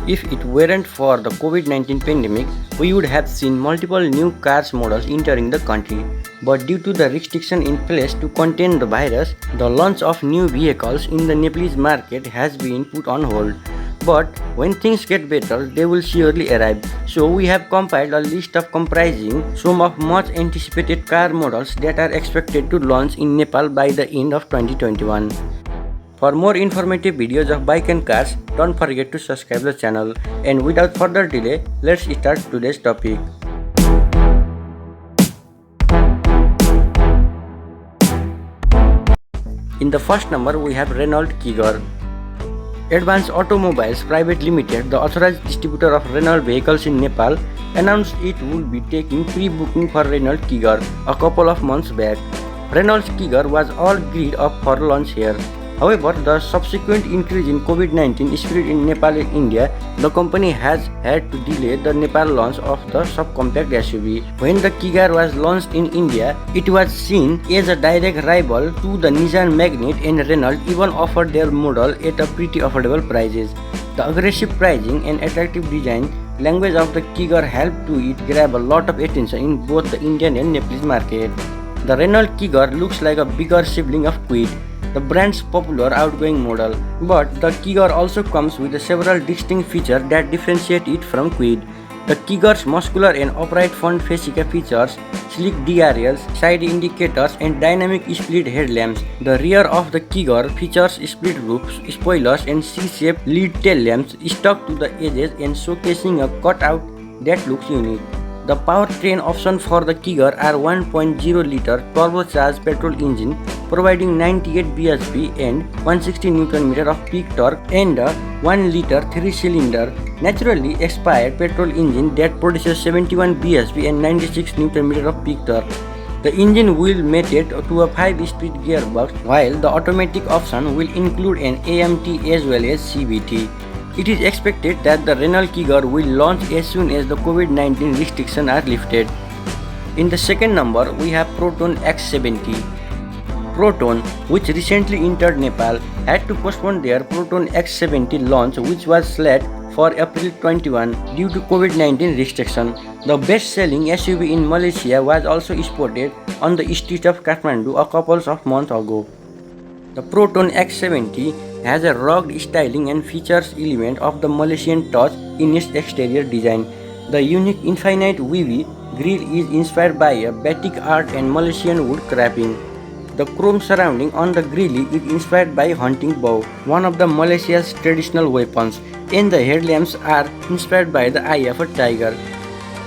If it weren't for the COVID-19 pandemic, we would have seen multiple new cars models entering the country. But due to the restriction in place to contain the virus, the launch of new vehicles in the Nepalese market has been put on hold. But when things get better, they will surely arrive. So we have compiled a list of comprising some of much anticipated car models that are expected to launch in Nepal by the end of 2021. For more informative videos of bike and cars, don't forget to subscribe the channel. And without further delay, let's start today's topic. In the first number, we have Renault Kiger. Advance Automobiles Private Limited, the authorized distributor of Renault vehicles in Nepal, announced it would be taking pre-booking for Renault Kiger a couple of months back. Renault's Kiger was all geared up for launch here. However, the subsequent increase in COVID-19 spread in Nepal and India, the company has had to delay the Nepal launch of the subcompact SUV. When the Kiger was launched in India, it was seen as a direct rival to the Nissan Magnite, and Renault even offered their model at a pretty affordable prices. The aggressive pricing and attractive design language of the Kiger helped to it grab a lot of attention in both the Indian and Nepalese market. The Renault Kiger looks like a bigger sibling of Kwid, the brand's popular outgoing model, but the Kiger also comes with several distinct features that differentiate it from Kwid. The Kiger's muscular and upright front fascia features sleek DRLs, side indicators, and dynamic split headlamps. The rear of the Kiger features split roofs, spoilers, and C-shaped lead tail lamps stuck to the edges and showcasing a cutout that looks unique. The powertrain option for the Kiger are 1.0-liter turbocharged petrol engine providing 98 bhp and 160 Nm of peak torque, and a 1-liter 3-cylinder naturally aspired petrol engine that produces 71 bhp and 96 Nm of peak torque. The engine will mated to a 5-speed gearbox, while the automatic option will include an AMT as well as CVT. It is expected that the Renault Kiger will launch as soon as the COVID-19 restrictions are lifted. In the second number, we have Proton X70. Proton, which recently entered Nepal, had to postpone their Proton X70 launch, which was slated for April 21 due to COVID-19 restrictions. The best-selling SUV in Malaysia was also spotted on the streets of Kathmandu a couple of months ago. The Proton X70 has a rugged styling and features elements of the Malaysian touch in its exterior design. The unique infinite wavy grille is inspired by a batik art and Malaysian wood carving. The chrome surrounding on the grille is inspired by hunting bow, one of the Malaysia's traditional weapons, and the headlamps are inspired by the eye of a tiger.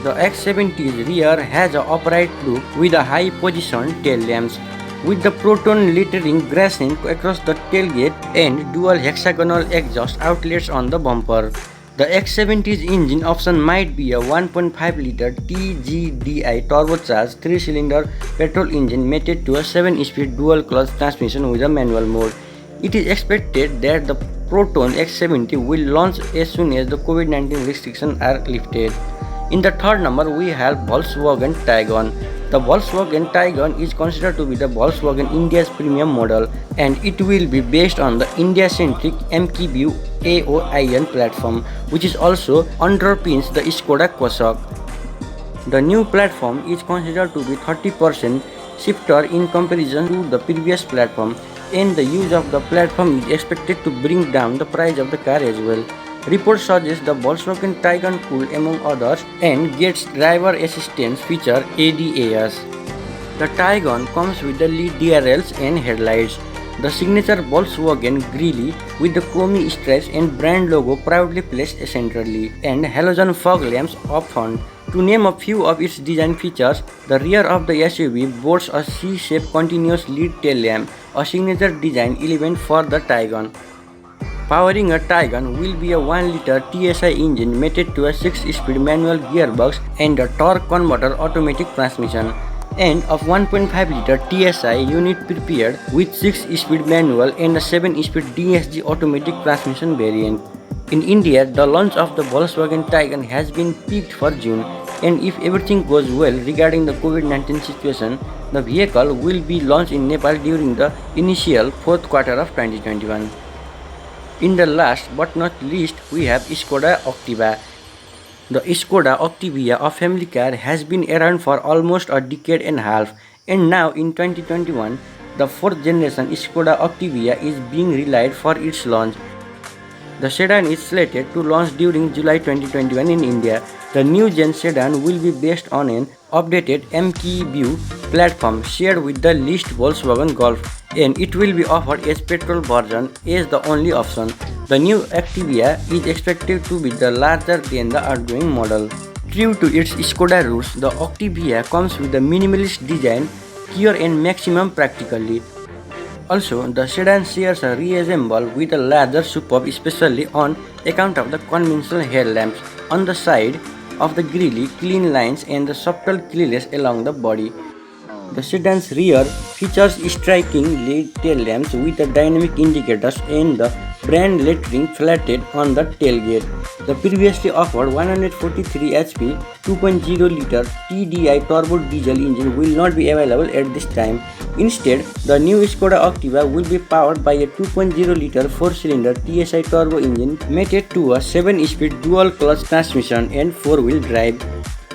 The X70's rear has an upright look with a high-positioned tail lamps, with the Proton lettering grassing across the tailgate and dual hexagonal exhaust outlets on the bumper. The X70's engine option might be a 1.5-liter TGDI turbocharged 3-cylinder petrol engine mated to a 7-speed dual-clutch transmission with a manual mode. It is expected that the Proton X70 will launch as soon as the COVID-19 restrictions are lifted. In the third number, we have Volkswagen Tiguan. The Volkswagen Tiguan is considered to be the Volkswagen India's premium model, and it will be based on the India-centric MQB AOIN platform, which is also underpins the Skoda Kodiaq. The new platform is considered to be 30% cheaper in comparison to the previous platform, and the use of the platform is expected to bring down the price of the car as well. Reports suggest the Volkswagen Tiguan could, among others, and gets driver assistance feature ADAS. The Tiguan comes with the LED DRLs and headlights. The signature Volkswagen grille with the chrome stripes and brand logo proudly placed centrally, and halogen fog lamps up front. To name a few of its design features, the rear of the SUV boasts a C-shaped continuous LED tail lamp, a signature design element for the Tiguan. Powering a Tiguan will be a 1-liter TSI engine mated to a 6-speed manual gearbox and a torque converter automatic transmission, and of 1.5-liter TSI unit prepared with 6-speed manual and a 7-speed DSG automatic transmission variant. In India, the launch of the Volkswagen Tiguan has been pegged for June, and if everything goes well regarding the COVID-19 situation, the vehicle will be launched in Nepal during the initial fourth quarter of 2021. In the last but not least, we have Skoda Octavia. The Skoda Octavia, a family car, has been around for almost a decade and a half, and now in 2021, the fourth generation Skoda Octavia is being released for its launch. The sedan is slated to launch during July 2021 in India. The new gen sedan will be based on an updated MQB platform shared with the leased Volkswagen Golf, and it will be offered as petrol version as the only option. The new Octavia is expected to be the larger than the outgoing model. True to its Skoda roots, the Octavia comes with a minimalist design, clear and maximum practicality. Also, the sedan shares a resemble with a larger superb, especially on account of the conventional headlamps on the side of the grille, clean lines, and the subtle keyless along the body. The sedan's rear features striking LED tail lamps with the dynamic indicators and the brand lettering flatted on the tailgate. The previously offered 143 HP 2.0-liter TDI turbo diesel engine will not be available at this time. Instead, the new Skoda Octavia will be powered by a 2.0-liter 4-cylinder TSI turbo engine mated to a 7-speed dual-clutch transmission and 4-wheel drive.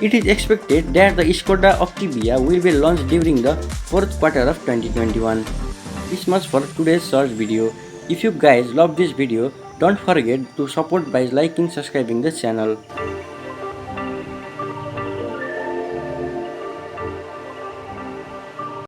It is expected that the Skoda Octavia will be launched during the fourth quarter of 2021. This much for today's short video. If you guys love this video, don't forget to support by liking, subscribing the channel.